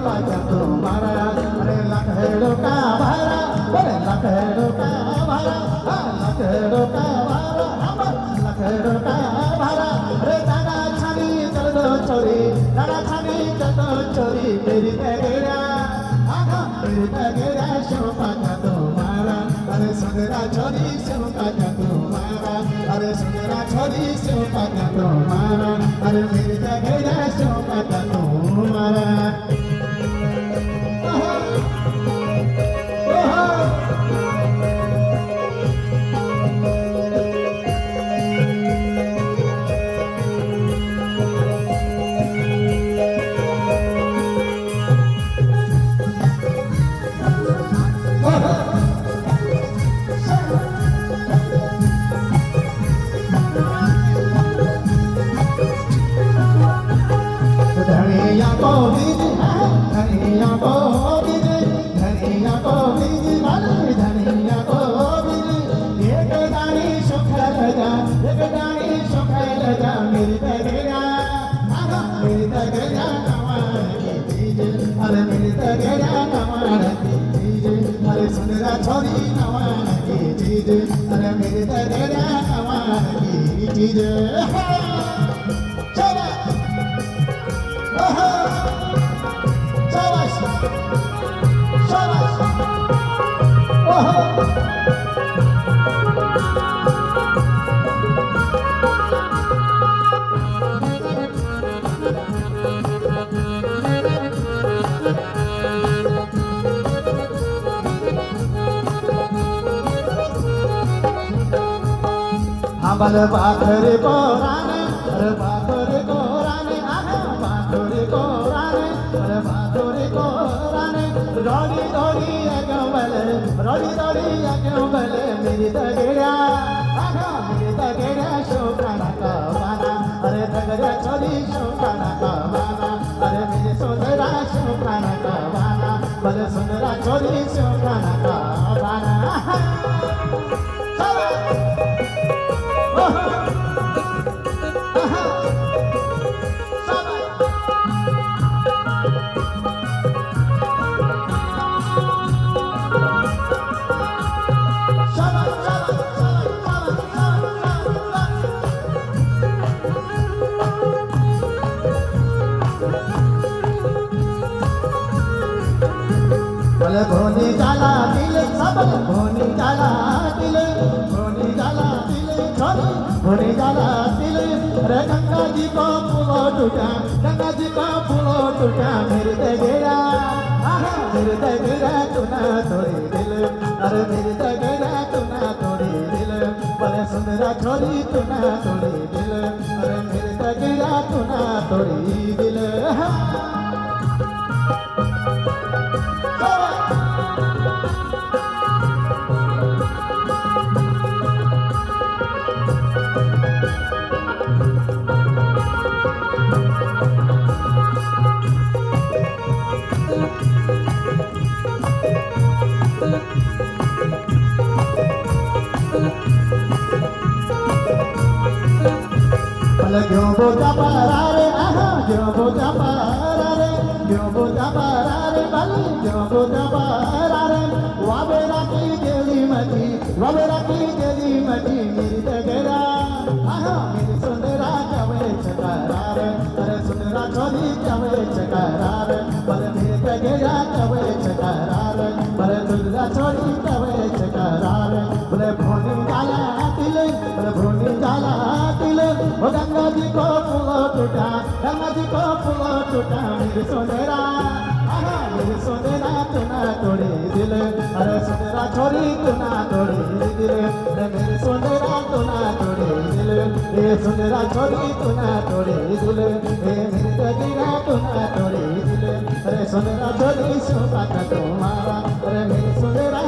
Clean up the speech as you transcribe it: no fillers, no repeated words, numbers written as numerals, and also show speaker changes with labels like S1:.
S1: पाजा तुम्हारा अरे लखड़ों का भारा अरे लखड़ों का भारा लखड़ों का भारा लखड़ों का भारा अरे दादा छानी चल दो चोरी दादा छानी चल दो चोरी मेरी तेरा आहा मेरी तेरा शो पाजा तुम्हारा अरे सुंदरा छोरी शो पाजा तुम्हारा अरे सुंदरा छोरी शो पाजा तुम्हारा अरे मेरी तेरा शो पाजा तुम्हारा धनिया को बीज धनिया को बीज धनिया को बीज धनिया को बीज एक दानी सुखल जा मेरी तगड़ा मेरी तगड़ा कमाल की चीज अरे मेरी तगड़ा कमाल की चीज अरे सुंदरा छोरी कमाल की चीज अरे मेरी तगड़ा कमाल की चीज बल बाखरे कोराने अरे बाखरे कोराने आहा बाखरे कोराने अरे बाखरे कोराने रोड़ी रोड़ी अगवल मेरी तगड़ा आहा मेरी तगड़ा शोकाना का बाना अरे तगड़ा छोरी शोकाना का बाना अरे मेरे सुंदरा शोकाना का बाना बल सुंदरा छोरी शोकाना का बाना भोनी जाला दिल सबल भोनी जाला दिल छोरी भोनी जाला दिल अरे गंगा जी को फूलो टूटा मेरे तगड़ा आहा मेरे तगड़ा तूना तोड़ी दिल अरे मेरे तगड़ा तूना तोड़ी दिल बड़े सुंदरा छोरी तूना तोड़ी दिल अरे मेरे तगड़ा तूना तोड़ी दिल क्यों बोझा पारारे आहा क्यों बोझा पारारे क्यों बोझा पारारे बली क्यों बोझा पारारे वाबेरा की देली मची मेरी तगड़ा आहा मेरी सुंदरा चवे चकरारे अरे सुंदरा छोरी चवे चकरारे बल मेरी तगड़ा चवे चकरारे बल सुंदरा छोरी चवे चकरारे बोले भोनी जाला तिले बोले भोनी जाला तिले ओ गंगा जी को फूलो टूटा मेरी सुंदरा आहा मेरी सुंदरा तूना तोड़ी दिल अरे सुंदरा छोरी तूना तोड़ी दिल अरे मेरी सुंदरा तूना तोड़ी दिल ये सुंदरा छोरी तूना तोड़ी दिल ये मेरी तगड़ा तूना तोड़ी दिल अरे सुंदरा छोरी शोभा का तुम्हारा अरे मेरी सुंदरा